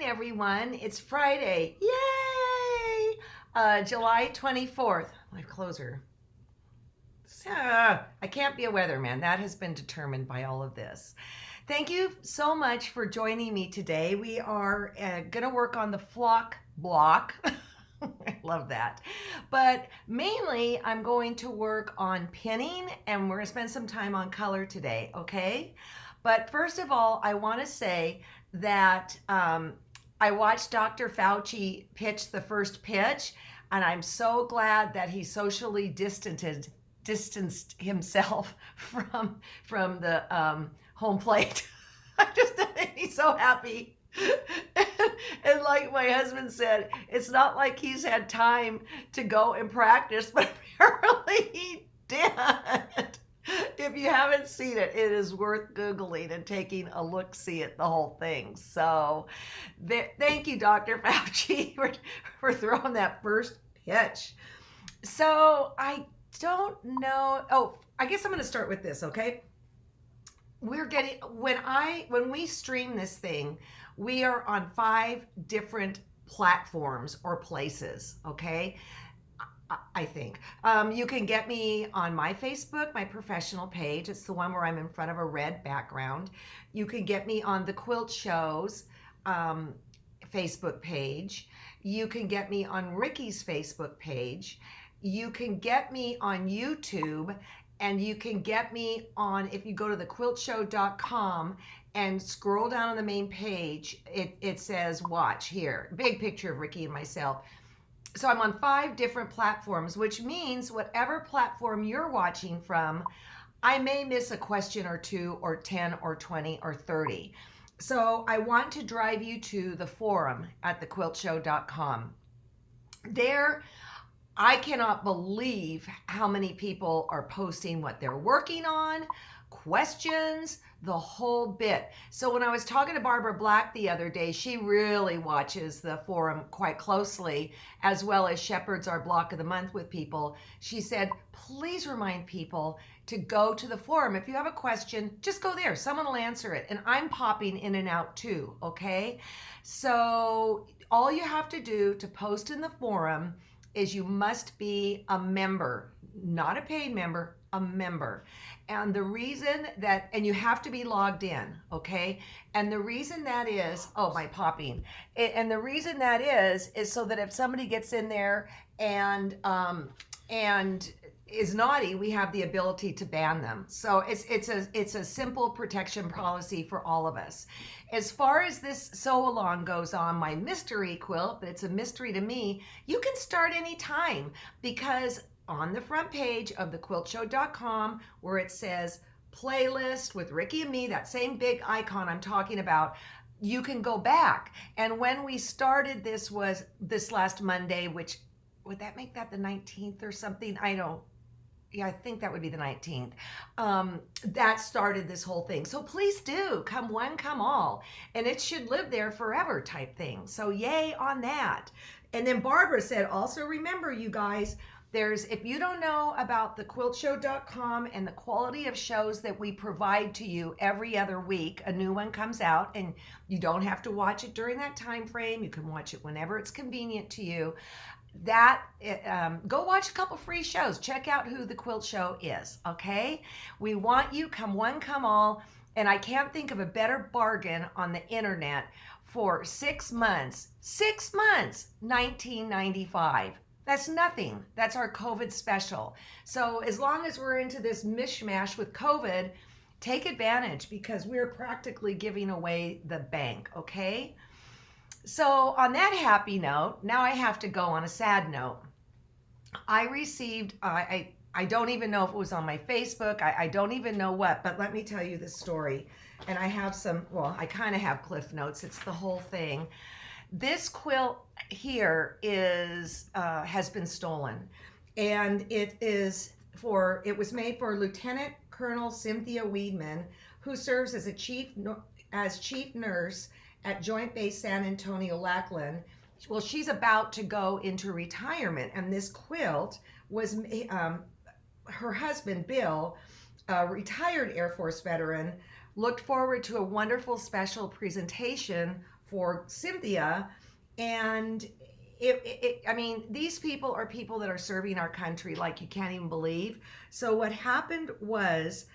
everyone. It's Friday. Yay! July 24th. My closer. I can't be a weatherman. That has been determined by all of this. Thank you so much for joining me today. We are going to work on the flock block. I love that. But mainly, I'm going to work on pinning, and we're going to spend some time on color today, okay? But first of all, I want to say that I watched Dr. Fauci pitch the first pitch, and I'm so glad that he socially distanced himself from the home plate. I just made me so happy. And like my husband said, it's not like he's had time to go and practice, but apparently he did. If you haven't seen it, it is worth Googling and taking a look-see at the whole thing. So thank you, Dr. Fauci, for throwing that first pitch. So I don't know. Oh, I guess I'm going to start with this, okay? When we stream this thing, we are on 5 different platforms or places, okay? I think. You can get me on my Facebook, my professional page. It's the one where I'm in front of a red background. You can get me on the Quilt Show's Facebook page. You can get me on Ricky's Facebook page. You can get me on YouTube, and you can get me on, if you go to thequiltshow.com and scroll down on the main page, it says watch here. Big picture of Ricky and myself. So I'm on 5 different platforms, which means whatever platform you're watching from, I may miss a question or 2 or 10 or 20 or 30. So I want to drive you to the forum at thequiltshow.com. There, I cannot believe how many people are posting what they're working on, questions, the whole bit. So when I was talking to Barbara Black the other day, she really watches the forum quite closely, as well as shepherds our block of the month with people. She said, please remind people to go to the forum. If you have a question, just go there. Someone will answer it. And I'm popping in and out too, okay? So all you have to do to post in the forum is you must be a member, not a paid member, a member. And the reason that, and you have to be logged in, okay? And the reason that is, oh, my popping. And the reason that is so that if somebody gets in there and is naughty, we have the ability to ban them. So it's a simple protection policy for all of us. As far as this sew along goes on my mystery quilt, but it's a mystery to me, you can start anytime, because on the front page of thequiltshow.com, where it says playlist with Ricky and me, that same big icon I'm talking about, you can go back. And when we started, this was this last Monday, which would that make that the 19th or something? Yeah, I think that would be the 19th. That started this whole thing. So please do, come one, come all. And it should live there forever type thing. So yay on that. And then Barbara said, also remember, you guys, if you don't know about thequiltshow.com and the quality of shows that we provide to you every other week, a new one comes out, and you don't have to watch it during that time frame. You can watch it whenever it's convenient to you. Go watch a couple free shows. Check out who the Quilt Show is, okay? We want you, come one, come all. And I can't think of a better bargain on the internet for 6 months, $19.95. That's nothing. That's our COVID special. So as long as we're into this mishmash with COVID, take advantage, because we're practically giving away the bank, okay? So on that happy note, now I have to go on a sad note. I received, I don't even know if it was on my Facebook, I don't even know what, but let me tell you this story. And I have I kind of have cliff notes. It's the whole thing. This quilt here has been stolen, and it was made for Lieutenant Colonel Cynthia Weedman, who serves as chief nurse at Joint Base San Antonio Lackland. Well, she's about to go into retirement, and this quilt was her husband Bill, a retired Air Force veteran, looked forward to a wonderful special presentation for Cynthia. And I mean, these people are people that are serving our country like you can't even believe. So what happened was,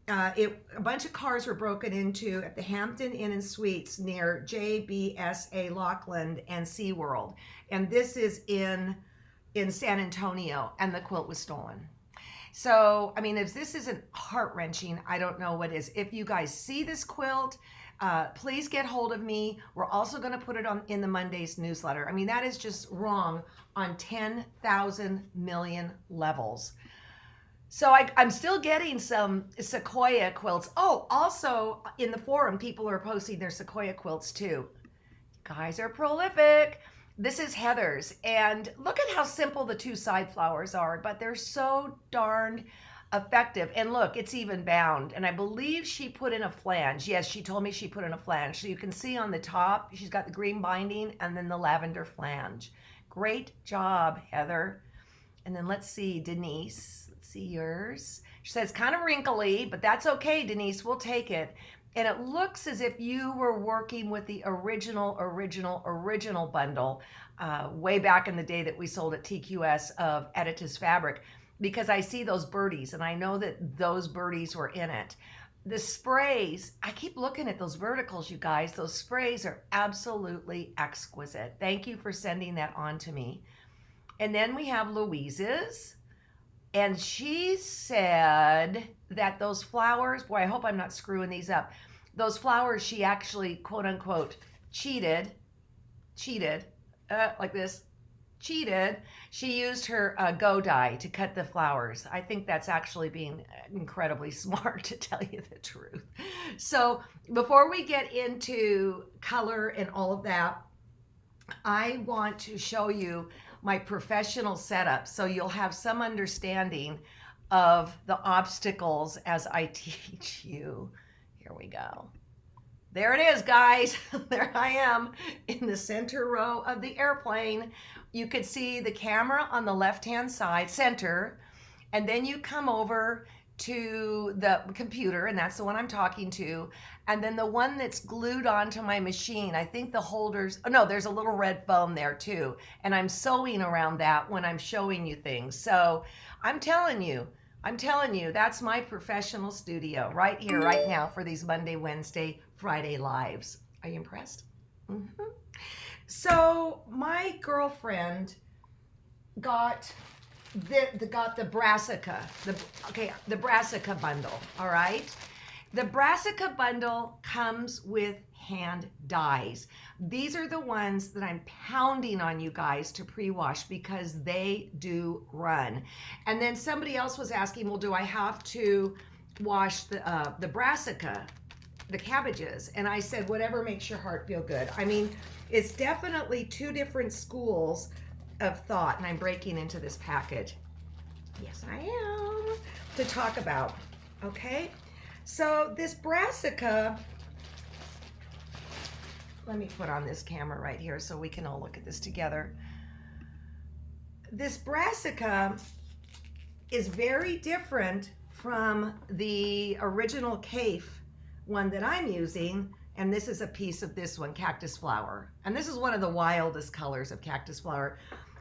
a bunch of cars were broken into at the Hampton Inn and Suites near JBSA Lockland and SeaWorld. And this is in San Antonio, and the quilt was stolen. So, I mean, if this isn't heart-wrenching, I don't know what is. If you guys see this quilt, please get hold of me. We're also going to put it on in the Monday's newsletter. I mean, that is just wrong on 10,000 million levels. So I'm still getting some Sequoia quilts. Oh, also in the forum, people are posting their Sequoia quilts too. Guys are prolific. This is Heather's, and look at how simple the two side flowers are, but they're so darn effective. And look, it's even bound, and I believe she put in a flange. Yes, she told me she put in a flange. So you can see on the top, she's got the green binding and then the lavender flange. Great job, Heather. And then let's see, Denise. See yours. She says kind of wrinkly, but that's okay, Denise. We'll take it. And it looks as if you were working with the original bundle way back in the day that we sold at TQS of Editus fabric, because I see those birdies and I know that those birdies were in it. The sprays, I keep looking at those verticals, you guys. Those sprays are absolutely exquisite. Thank you for sending that on to me. And then we have Louise's. And she said that those flowers, boy, I hope I'm not screwing these up. Those flowers, she actually, quote unquote, cheated, like this, cheated. She used her go die to cut the flowers. I think that's actually being incredibly smart, to tell you the truth. So before we get into color and all of that, I want to show you my professional setup so you'll have some understanding of the obstacles as I teach you. Here we go. There it is, guys. There I am in the center row of the airplane. You could see the camera on the left-hand side, center, and then you come over to the computer, and that's the one I'm talking to, and then the one that's glued onto my machine, I think the holders, oh no, there's a little red foam there too, and I'm sewing around that when I'm showing you things. So I'm telling you, that's my professional studio right here, right now, for these Monday, Wednesday, Friday lives. Are you impressed? Mm-hmm. So my girlfriend got the Brassica, the Brassica bundle, all right? The Brassica bundle comes with hand dyes. These are the ones that I'm pounding on you guys to pre-wash because they do run. And then somebody else was asking, well, do I have to wash the Brassica, the cabbages? And I said, whatever makes your heart feel good. I mean, it's definitely two different schools of thought, and I'm breaking into this package. Yes, I am, to talk about, okay? So this Brassica, let me put on this camera right here so we can all look at this together. This Brassica is very different from the original Kaffe one that I'm using, and this is a piece of this one, cactus flower. And this is one of the wildest colors of cactus flower.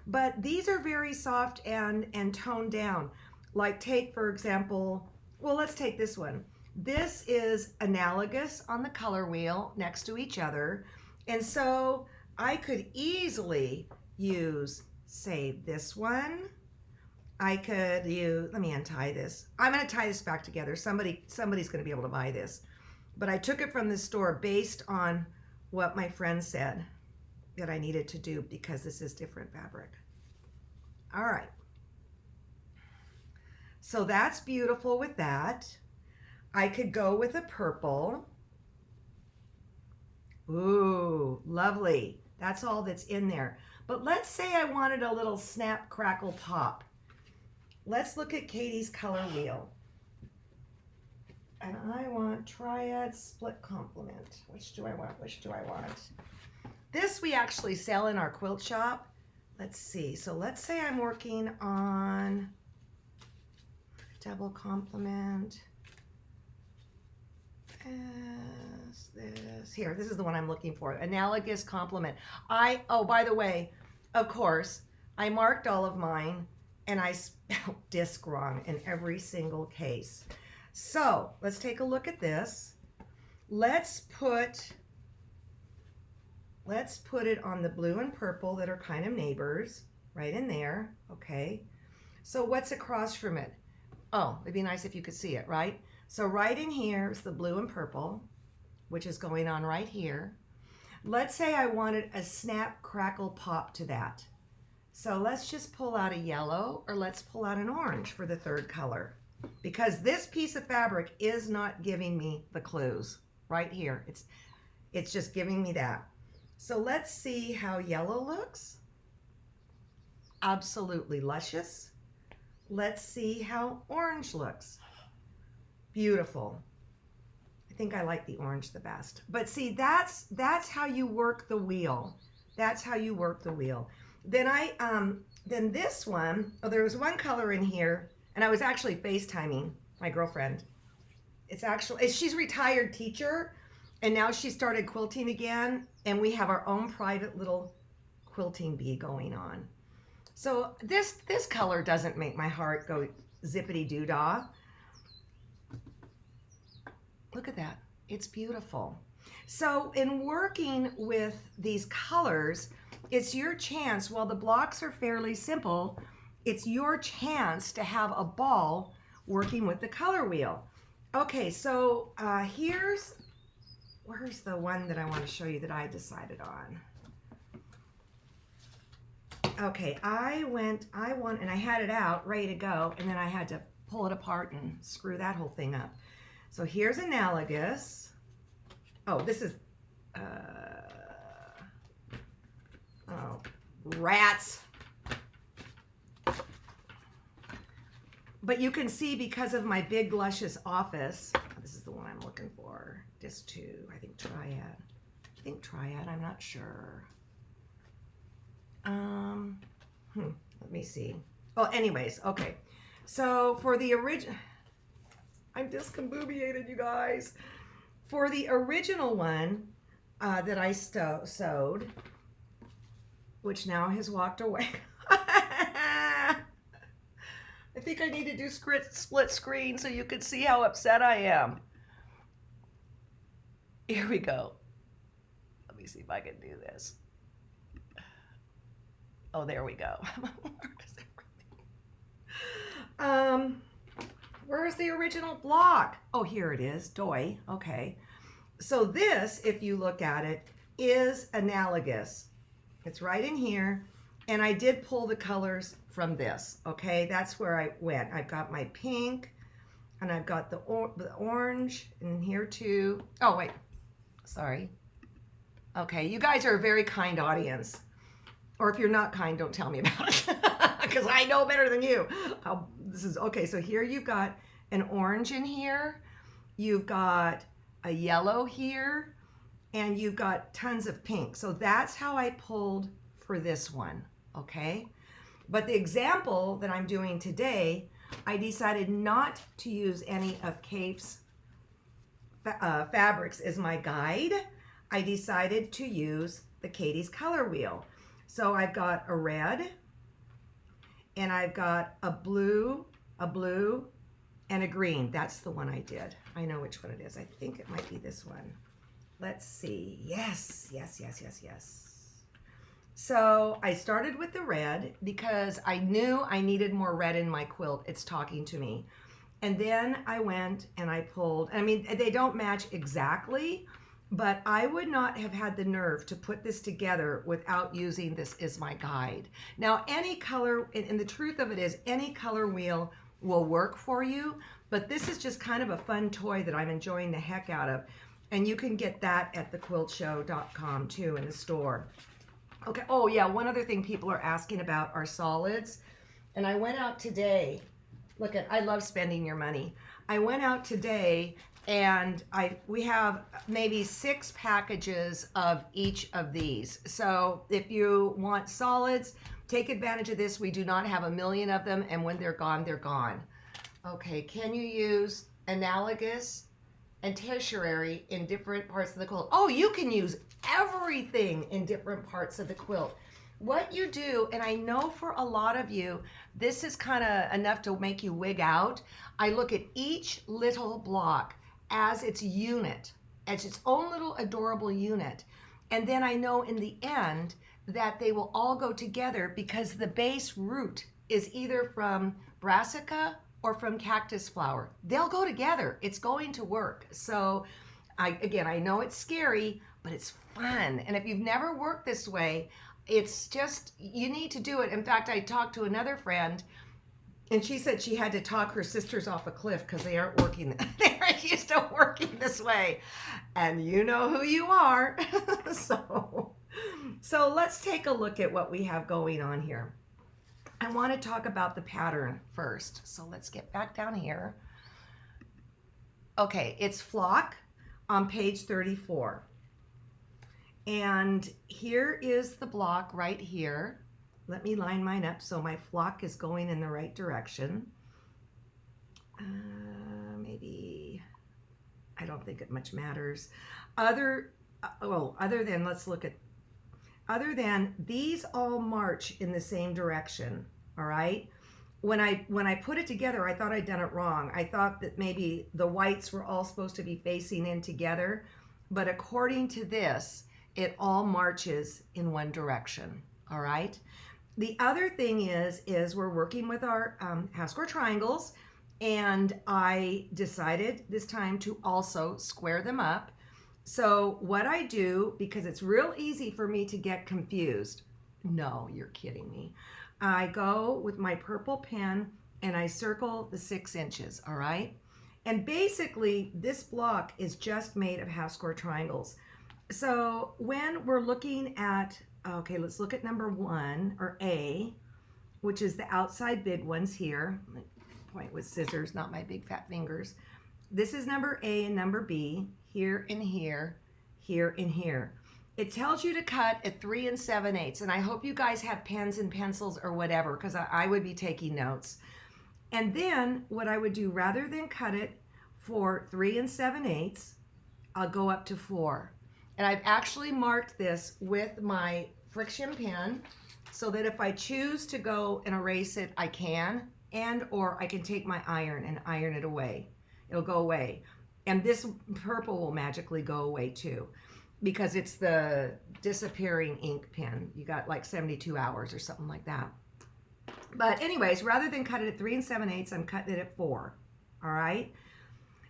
But these are very soft and toned down. Like take, for example, well, let's take this one. This is analogous on the color wheel next to each other. And so I could easily use, say, this one. I could use, let me untie this. I'm going to tie this back together. Somebody's going to be able to buy this. But I took it from the store based on what my friend said that I needed to do because this is different fabric. All right. So that's beautiful with that. I could go with a purple. Ooh, lovely. That's all that's in there. But let's say I wanted a little snap, crackle, pop. Let's look at Katie's color wheel. And I want triad split complement. Which do I want? Which do I want? This we actually sell in our quilt shop. Let's see. So let's say I'm working on double complement. this? Here, this is the one I'm looking for. Analogous complement. Oh, by the way, of course, I marked all of mine and I spelled disc wrong in every single case. So let's take a look at this. Let's put it on the blue and purple that are kind of neighbors, right in there, okay? So what's across from it? Oh, it'd be nice if you could see it, right? So right in here is the blue and purple, which is going on right here. Let's say I wanted a snap, crackle, pop to that. So let's just pull out a yellow, or let's pull out an orange for the third color, because this piece of fabric is not giving me the clues right here. It's just giving me that. So let's see how yellow looks. Absolutely luscious. Let's see how orange looks. Beautiful. I think I like the orange the best. But see, that's how you work the wheel. That's how you work the wheel. Then this one, oh, there was one color in here, and I was actually FaceTiming my girlfriend. She's a retired teacher, and now she started quilting again, and we have our own private little quilting bee going on. So this color doesn't make my heart go zippity doo dah. Look at that. It's beautiful. So in working with these colors, it's your chance, while the blocks are fairly simple, it's your chance to have a ball working with the color wheel. Okay, so where's the one that I want to show you that I decided on? Okay, and I had it out, ready to go, and then I had to pull it apart and screw that whole thing up. So here's analogous. Oh, this is, oh, rats. But you can see, because of my big luscious office, this is the one I'm looking for, disc 2, I think triad, I'm not sure. Let me see. Well, anyways, okay. So for the original, I'm discombobulated, you guys. For the original one that I sewed, which now has walked away. I think I need to do split screen so you can see how upset I am. Here we go. Let me see if I can do this. Oh, there we go. Where's the original block? Oh, here it is. Doy. Okay. So this, if you look at it, is analogous. It's right in here. And I did pull the colors from this. Okay, that's where I went. I've got my pink, and I've got the orange in here too. Oh, wait. Sorry. Okay, you guys are a very kind audience. Or if you're not kind, don't tell me about it, because I know better than you. Okay, so here you've got an orange in here, you've got a yellow here, and you've got tons of pink. So that's how I pulled for this one, okay? But the example that I'm doing today, I decided not to use any of Kaffe's fabrics as my guide. I decided to use the Katie's color wheel. So I've got a red, and I've got a blue, and a green. That's the one I did. I know which one it is. I think it might be this one. Let's see. Yes. So I started with the red because I knew I needed more red in my quilt. It's talking to me. And then I went and I pulled, I mean, they don't match exactly, but I would not have had the nerve to put this together without using this as my guide. Now, any color, and the truth of it is, any color wheel will work for you, but this is just kind of a fun toy that I'm enjoying the heck out of. And you can get that at thequiltshow.com too, in the store. Okay, oh yeah, one other thing people are asking about are solids. And I went out today, I love spending your money. I went out today and we have maybe 6 packages of each of these. So if you want solids, take advantage of this. We do not have a million of them, and when they're gone, they're gone. Okay, can you use analogous and tertiary in different parts of the quilt. Oh, you can use everything in different parts of the quilt. What you do, and I know for a lot of you, this is kind of enough to make you wig out. I look at each little block as its unit, as its own little adorable unit. And then I know in the end that they will all go together because the base root is either from brassica or from cactus flower. They'll go together. It's going to work. So I know it's scary, but it's fun. And if you've never worked this way, it's just, you need to do it. In fact, I talked to another friend and she said she had to talk her sisters off a cliff because they aren't working. They aren't used to working this way. And you know who you are. So let's take a look at what we have going on here. I want to talk about the pattern first. So let's get back down here. Okay, it's flock on page 34. And here is the block right here. Let me line mine up so my flock is going in the right direction. Maybe, I don't think it much matters. Other than these all march in the same direction, all right? When I put it together, I thought I'd done it wrong. I thought that maybe the whites were all supposed to be facing in together, but according to this, it all marches in one direction, all right? The other thing is we're working with our half square triangles, and I decided this time to also square them up. So what I do, because it's real easy for me to get confused, no, you're kidding me. I go with my purple pen and I circle the 6 inches, all right? And basically this block is just made of half square triangles. So when we're looking at, okay, let's look at number 1, or A, which is the outside big ones here. Point with scissors, not my big fat fingers. This is number A and number B, here and here, here and here. It tells you to cut at 3 7/8, and I hope you guys have pens and pencils or whatever, because I would be taking notes. And then what I would do, rather than cut it for 3 7/8, I'll go up to 4. And I've actually marked this with my friction pen so that if I choose to go and erase it, I can, and or I can take my iron and iron it away. It'll go away. And this purple will magically go away too, because it's the disappearing ink pen. You got like 72 hours or something like that. But anyways, rather than cut it at 3 7/8, I'm cutting it at 4. All right.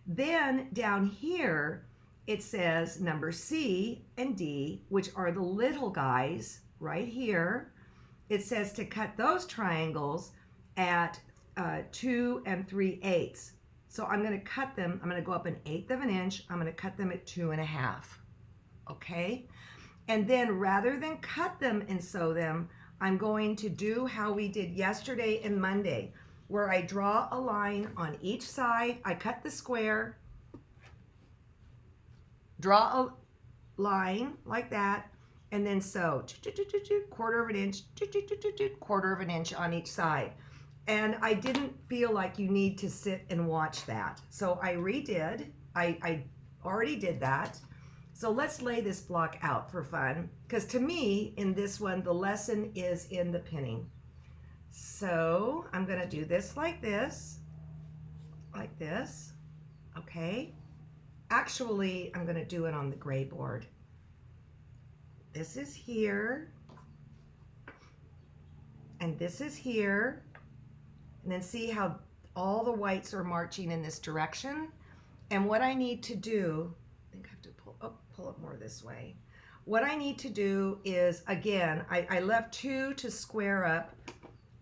Then down here, it says number C and D, which are the little guys right here. It says to cut those triangles at 2 3/8. So I'm going to cut them. I'm going to go up 1/8 of an inch. I'm going to cut them at 2 1/2. Okay. And then rather than cut them and sew them, I'm going to do how we did yesterday and Monday, where I draw a line on each side. I cut the square, draw a line like that, and then sew 1/4 of an inch, 1/4 of an inch on each side. And I didn't feel like you need to sit and watch that. So I redid, I already did that. So let's lay this block out for fun, because to me, in this one, the lesson is in the pinning. So I'm gonna do this, like this, okay? Actually, I'm gonna do it on the gray board. This is here, and this is here, and then see how all the whites are marching in this direction. And what I need to do, I think I have to pull up more this way. What I need to do is, again, I left 2 to square up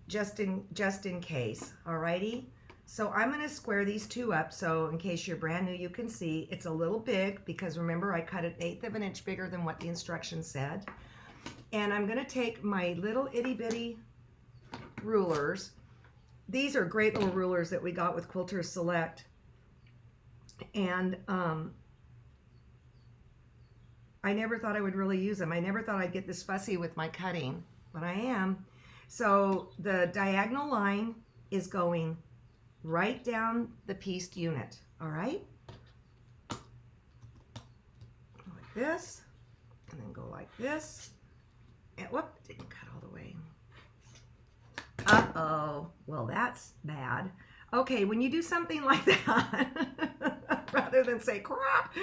just in case, alrighty? So I'm going to square these 2 up, so in case you're brand new, you can see it's a little big, because remember I cut it 1/8 of an inch bigger than what the instructions said. And I'm going to take my little itty bitty rulers. These are great little rulers that we got with Quilters Select. And I never thought I would really use them. I never thought I'd get this fussy with my cutting, but I am. So the diagonal line is going right down the pieced unit, all right? this, and then go like this. And whoop, didn't cut all the way. Uh-oh. Well, that's bad. Okay, when you do something like that, rather than say crap,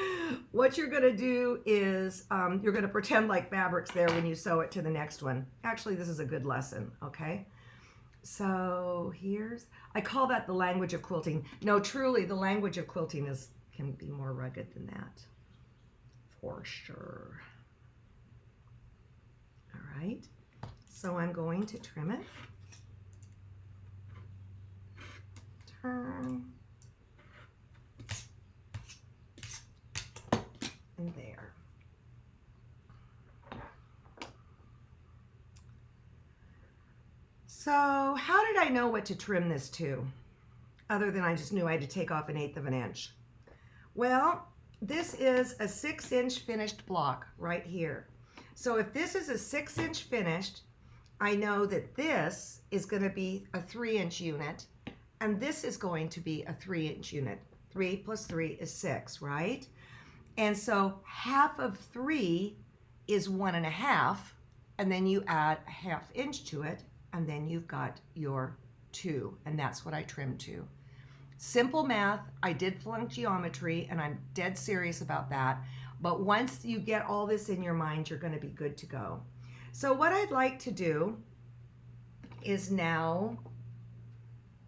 what you're going to do is you're going to pretend like fabric's there when you sew it to the next one. Actually, this is a good lesson, okay? So I call that the language of quilting. No, truly, the language of quilting can be more rugged than that, for sure. All right, so I'm going to trim it. Turn. And there. So how did I know what to trim this to? Other than I just knew I had to take off 1/8 of an inch. Well, this is a 6-inch finished block right here. So if this is a 6-inch finished, I know that this is going to be a 3-inch unit, and this is going to be a 3-inch unit. 3 plus 3 is 6, right? And so half of 3 is 1.5, and then you add a 1/2 inch to it, and then you've got your 2, and that's what I trimmed to. Simple math. I did flunk geometry, and I'm dead serious about that. But once you get all this in your mind, you're going to be good to go. So what I'd like to do is now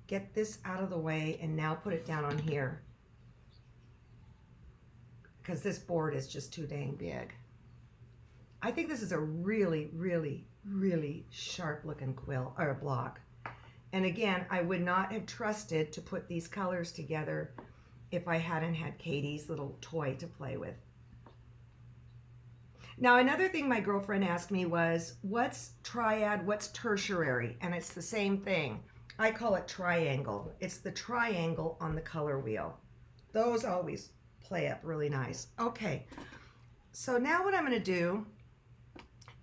get this out of the way and now put it down on here, because this board is just too dang big. I think this is a really, really, really sharp looking quilt or block. And again, I would not have trusted to put these colors together if I hadn't had Katie's little toy to play with. Now, another thing my girlfriend asked me was, what's triad, what's tertiary? And it's the same thing. I call it triangle. It's the triangle on the color wheel. Those always play up really nice. Okay, so now what I'm going to do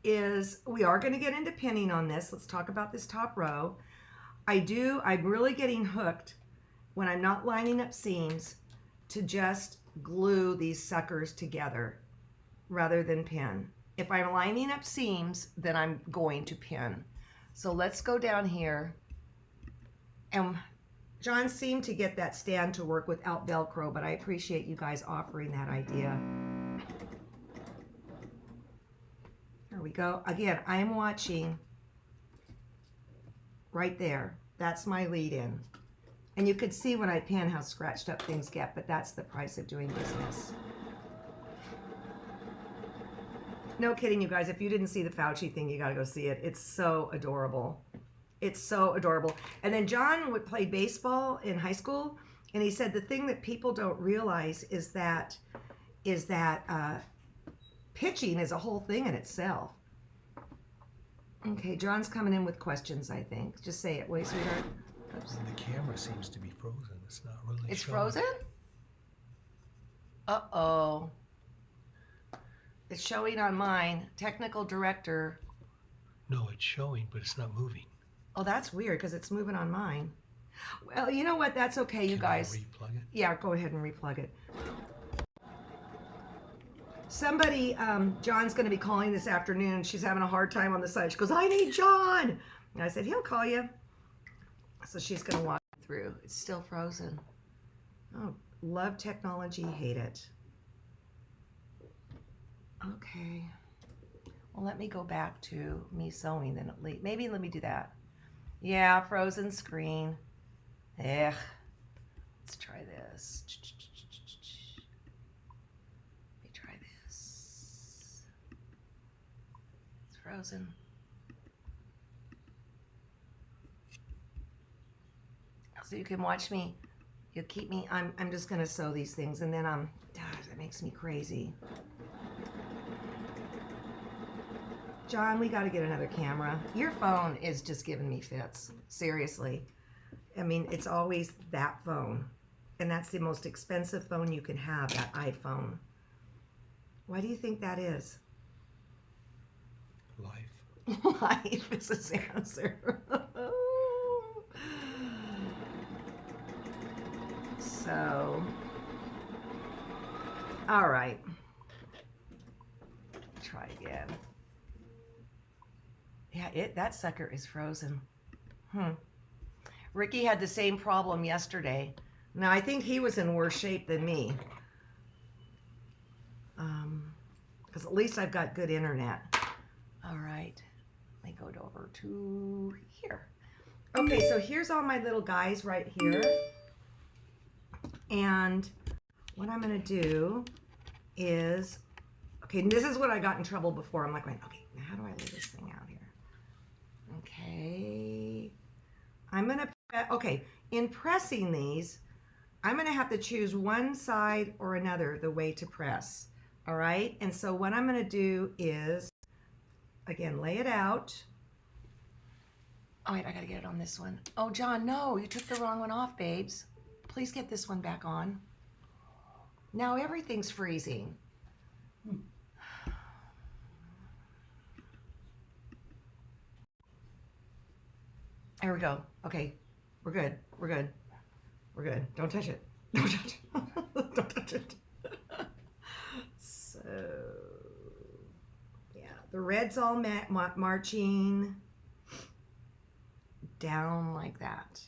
is we are going to get into pinning on this. Let's talk about this top row. I'm really getting hooked when I'm not lining up seams to just glue these suckers together rather than pin. If I'm lining up seams, then I'm going to pin. So let's go down here. And John seemed to get that stand to work without Velcro, but I appreciate you guys offering that idea. There we go. Again, I am watching right there. That's my lead in. And you could see when I pin how scratched up things get, but that's the price of doing business. No kidding, you guys. If you didn't see the Fauci thing, you got to go see it. It's so adorable. It's so adorable. And then John would play baseball in high school, and he said the thing that people don't realize is that pitching is a whole thing in itself. Okay, John's coming in with questions, I think. Just say it. Wait, sweetheart. Oops. And the camera seems to be frozen. It's not really It's showing. frozen? Uh-oh. It's showing on mine. Technical director. No, it's showing, but it's not moving. Oh, that's weird because it's moving on mine. Well, you know what? That's okay, you guys. Can I replug it? Yeah, go ahead and replug it. Somebody, John's going to be calling this afternoon. She's having a hard time on the side. She goes, I need John. And I said, he'll call you. So she's going to walk through. It's still frozen. Oh, love technology, hate it. Okay. Well, let me go back to me sewing then at least. Maybe let me do that. Yeah, frozen screen. Ugh. Let's try this. Let me try this. It's frozen. So you can watch me. You'll keep me. I'm just gonna sew these things, and then that makes me crazy. John, we got to get another camera. Your phone is just giving me fits. Seriously. I mean, it's always that phone. And that's the most expensive phone you can have, that iPhone. Why do you think that is? Life. Life is his answer. So, all right. Yeah, that sucker is frozen. Ricky had the same problem yesterday. Now, I think he was in worse shape than me. Because at least I've got good internet. All right. Let me go over to here. Okay, so here's all my little guys right here. And what I'm going to do is, okay, this is what I got in trouble before. I'm like, okay, now how do I lay this thing out here? Okay. I'm going to, okay, in pressing these, I'm going to have to choose one side or another the way to press. All right. And so what I'm going to do is, again, lay it out. Oh, wait, I got to get it on this one. Oh, John, no, you took the wrong one off, babes. Please get this one back on. Now everything's freezing. There we go. Okay, we're good. We're good. We're good. Don't touch it. Don't touch it. Don't touch it. So, yeah, the red's all marching down like that.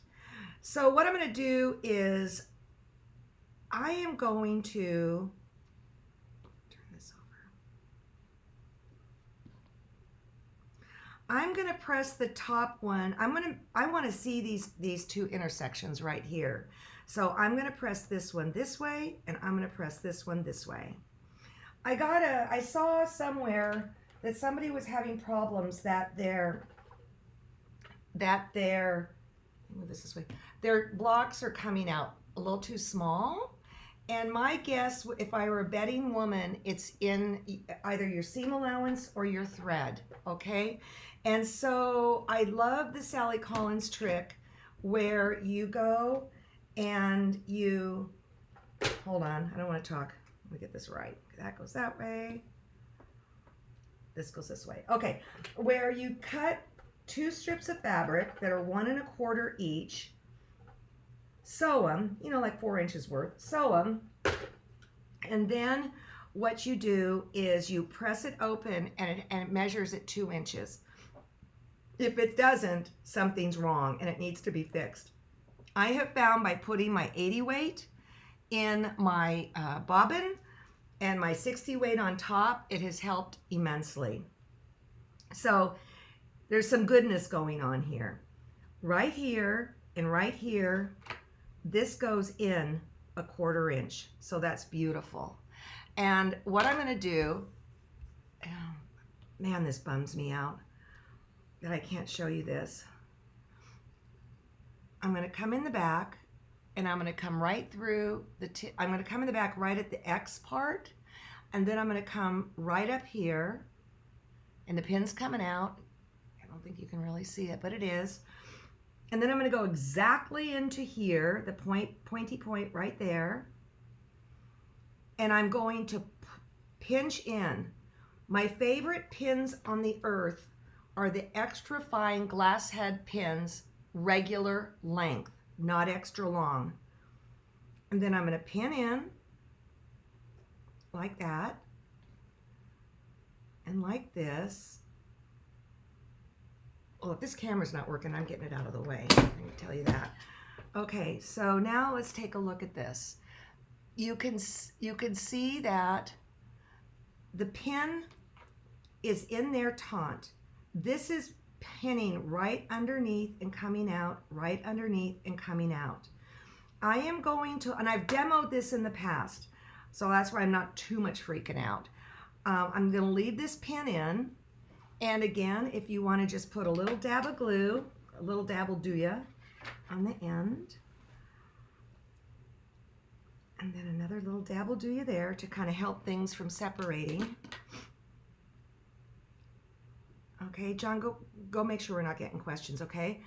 So what I'm going to do is I am going to turn this over. I'm going to press the top one. I want to see these two intersections right here. So I'm going to press this one this way, and I'm going to press this one this way. I saw somewhere that somebody was having problems that their move this way. Their blocks are coming out a little too small. And my guess, if I were a betting woman, it's in either your seam allowance or your thread, okay? And so I love the Sally Collins trick where you go and you, hold on, I don't want to talk. Let me get this right. That goes that way. This goes this way. Okay, where you cut 2 strips of fabric that are 1 1/4 each, sew them, you know, like 4 inches worth, sew them, and then what you do is you press it open and it measures at 2 inches. If it doesn't, something's wrong and it needs to be fixed. I have found by putting my 80 weight in my bobbin and my 60 weight on top, it has helped immensely. So there's some goodness going on here. Right here and right here, this goes in a 1/4 inch. So that's beautiful. And what I'm going to do, oh, man, this bums me out that I can't show you this. I'm going to come in the back and I'm going to come right through I'm going to come in the back right at the X part, and then I'm going to come right up here, and the pin's coming out. I don't think you can really see it, but it is. And then I'm going to go exactly into here, the pointy point right there, and I'm going to pinch in. My favorite pins on the earth are the extra fine glass head pins, regular length, not extra long. And then I'm going to pin in like that and like this. Well, if this camera's not working, I'm getting it out of the way. I can tell you that. Okay, so now let's take a look at this. You can see that the pin is in there taut. This is pinning right underneath and coming out, right underneath and coming out. I am going to, and I've demoed this in the past, so that's why I'm not too much freaking out. I'm going to leave this pin in, and again, if you want to just put a little dab of glue, a little dab will do ya on the end, and then another little dab will do you there to kind of help things from separating. Okay, John, go make sure we're not getting questions, okay?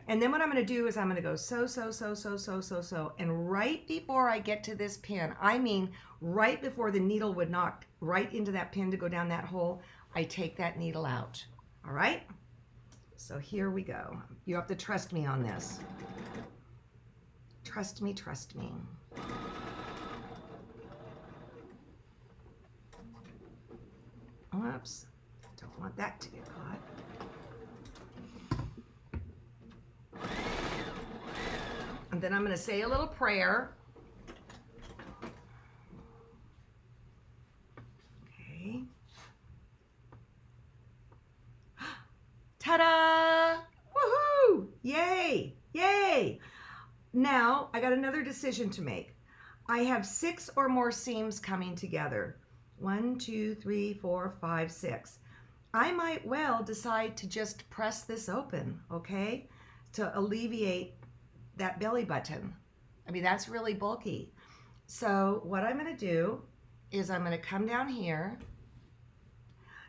And then what I'm going to do is I'm going to go so, and right before I get to this pin, I mean right before the needle would knock right into that pin to go down that hole, I take that needle out. All right? So here we go. You have to trust me on this. Trust me, trust me. Whoops. Don't want that to get caught. Then I'm going to say a little prayer. Okay. Ta-da! Woohoo! Yay! Yay! Now, I got another decision to make. I have 6 or more seams coming together. 1, 2, 3, 4, 5, 6. I might well decide to just press this open, okay? To alleviate that belly button. I mean, that's really bulky. So what I'm going to do is I'm going to come down here,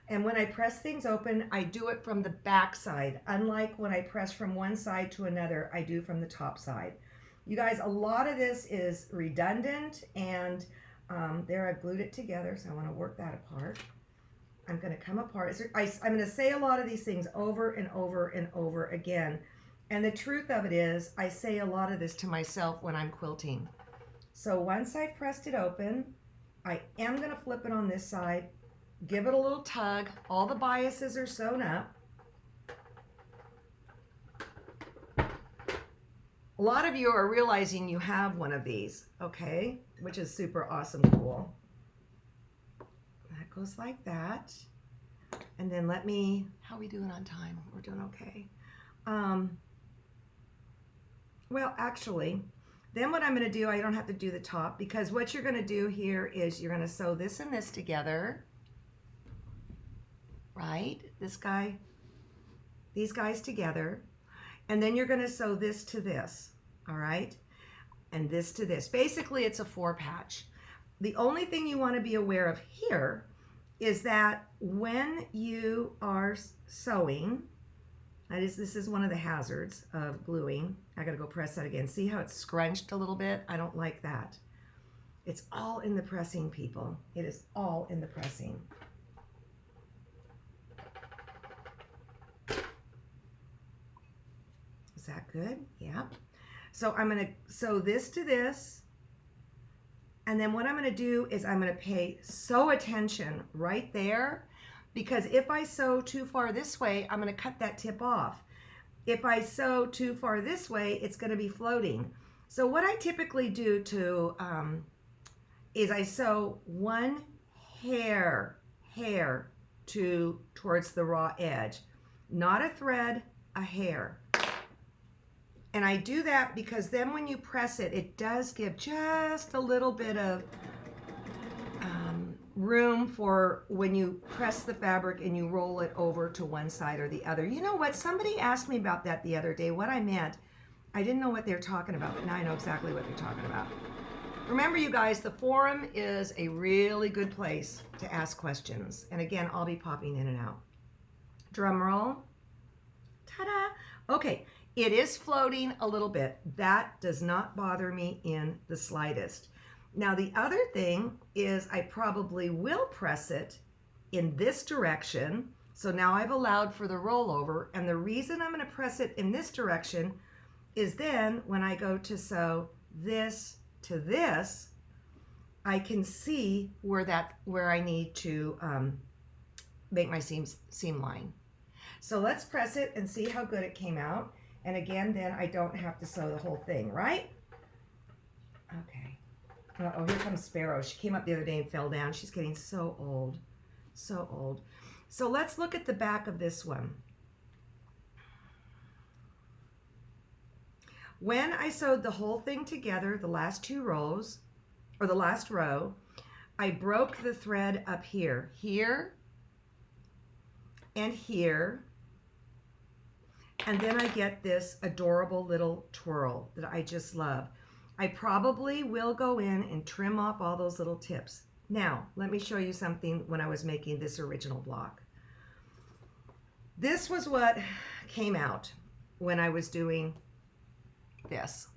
and when I press things open, I do it from the back side. Unlike when I press from one side to another, I do from the top side. You guys, a lot of this is redundant, and there I've glued it together, so I want to work that apart. I'm going to come apart. I'm going to say a lot of these things over and over and over again. And the truth of it is, I say a lot of this to myself when I'm quilting. So once I've pressed it open, I am going to flip it on this side, give it a little tug. All the biases are sewn up. A lot of you are realizing you have one of these, okay? Which is super awesome cool. That goes like that. And then how are we doing on time? We're doing okay. Well, actually, then what I'm going to do, I don't have to do the top, because what you're going to do here is you're going to sew this and this together, right? This guy, these guys together, and then you're going to sew this to this, all right? And this to this. Basically, it's a 4-patch. The only thing you want to be aware of here is that when you are sewing, this is one of the hazards of gluing. I gotta go press that again. See how it's scrunched a little bit? I don't like that. It's all in the pressing, people. It is all in the pressing. Is that good? Yeah. So I'm gonna sew this to this. And then what I'm gonna do is I'm gonna pay attention right there, because if I sew too far this way, I'm going to cut that tip off. If I sew too far this way, it's going to be floating. So what I typically do is I sew one hair towards the raw edge, not a thread, a hair. And I do that because then when you press it, it does give just a little bit of room for when you press the fabric and you roll it over to one side or the other. You know what? Somebody asked me about that the other day. What I meant, I didn't know what they're talking about, but now I know exactly what they're talking about. Remember, you guys, the forum is a really good place to ask questions. And again, I'll be popping in and out. Drum roll. Ta-da! Okay, it is floating a little bit. That does not bother me in the slightest. Now, the other thing is I probably will press it in this direction. So now I've allowed for the rollover. And the reason I'm going to press it in this direction is then when I go to sew this to this, I can see where I need to make my seam line. So let's press it and see how good it came out. And again, then I don't have to sew the whole thing, right? Okay. Oh, here comes Sparrow. She came up the other day and fell down. She's getting so old, so old. So let's look at the back of this one. When I sewed the whole thing together, the last 2 rows, or the last row, I broke the thread up here, and here, and then I get this adorable little twirl that I just love. I probably will go in and trim off all those little tips. Now, let me show you something when I was making this original block. This was what came out when I was doing this.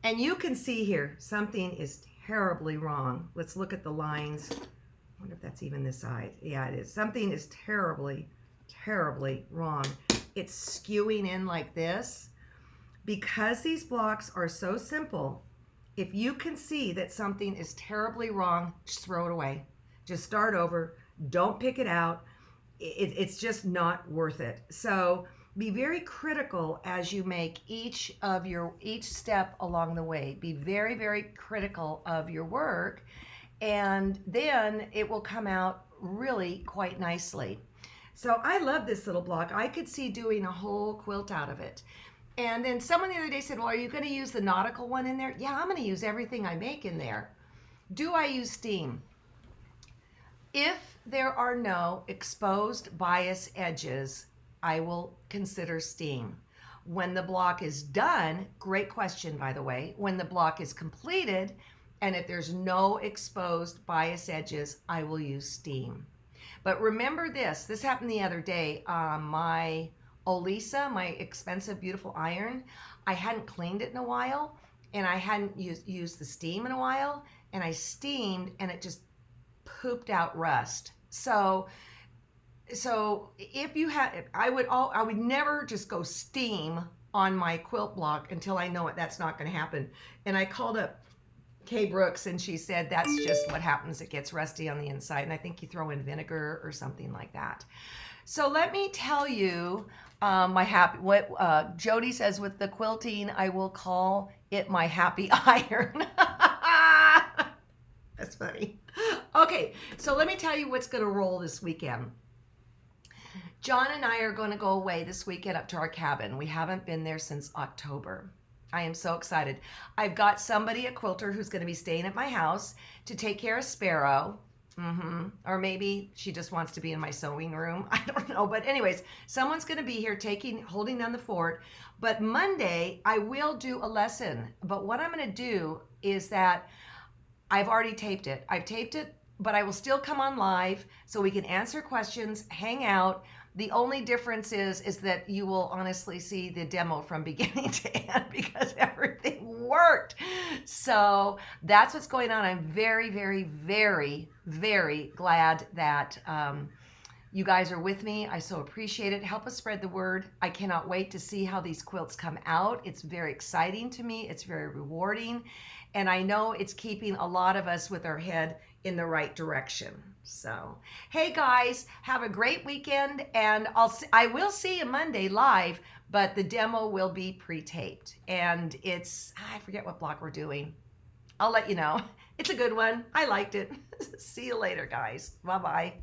And you can see here, something is terribly wrong. Let's look at the lines. I wonder if that's even this side. Yeah, it is. Something is terribly, terribly wrong. It's skewing in like this. Because these blocks are so simple, if you can see that something is terribly wrong, just throw it away. Just start over. Don't pick it out. It's just not worth it. So Be very critical as you make each step along the way. Be very, very critical of your work, and then it will come out really quite nicely. So I love this little block. I could see doing a whole quilt out of it. And then someone the other day said, well, are you going to use the nautical one in there? Yeah, I'm going to use everything I make in there. Do I use steam? If there are no exposed bias edges, I will consider steam. When the block is done, great question, by the way, when the block is completed, and if there's no exposed bias edges, I will use steam. But remember this happened the other day. My Olisa, my expensive, beautiful iron, I hadn't cleaned it in a while, and I hadn't used the steam in a while, and I steamed, and it just pooped out rust. So if you had, I would never just go steam on my quilt block until I know that's not going to happen. And I called up Kay Brooks, and she said that's just what happens. It gets rusty on the inside, and I think you throw in vinegar or something like that. So let me tell you what Jody says with the quilting. I will call it my happy iron. That's funny. Okay, so let me tell you what's going to roll this weekend. John and I are going to go away this weekend up to our cabin. We haven't been there since October. I am so excited. I've got somebody, a quilter, who's going to be staying at my house to take care of Sparrow. Or maybe she just wants to be in my sewing room. I don't know. But anyways, someone's going to be here holding down the fort. But Monday, I will do a lesson. But what I'm going to do is that I've already taped it. I've taped it, but I will still come on live so we can answer questions, hang out. The only difference is that you will honestly see the demo from beginning to end because everything worked. So that's what's going on. I'm very, very, very, very glad that you guys are with me. I so appreciate it. Help us spread the word. I cannot wait to see how these quilts come out. It's very exciting to me. It's very rewarding. And I know it's keeping a lot of us with our head in the right direction. So, hey guys, have a great weekend, and I will see you Monday live, but the demo will be pre-taped, and I forget what block we're doing. I'll let you know. It's a good one. I liked it. See you later, guys. Bye-bye.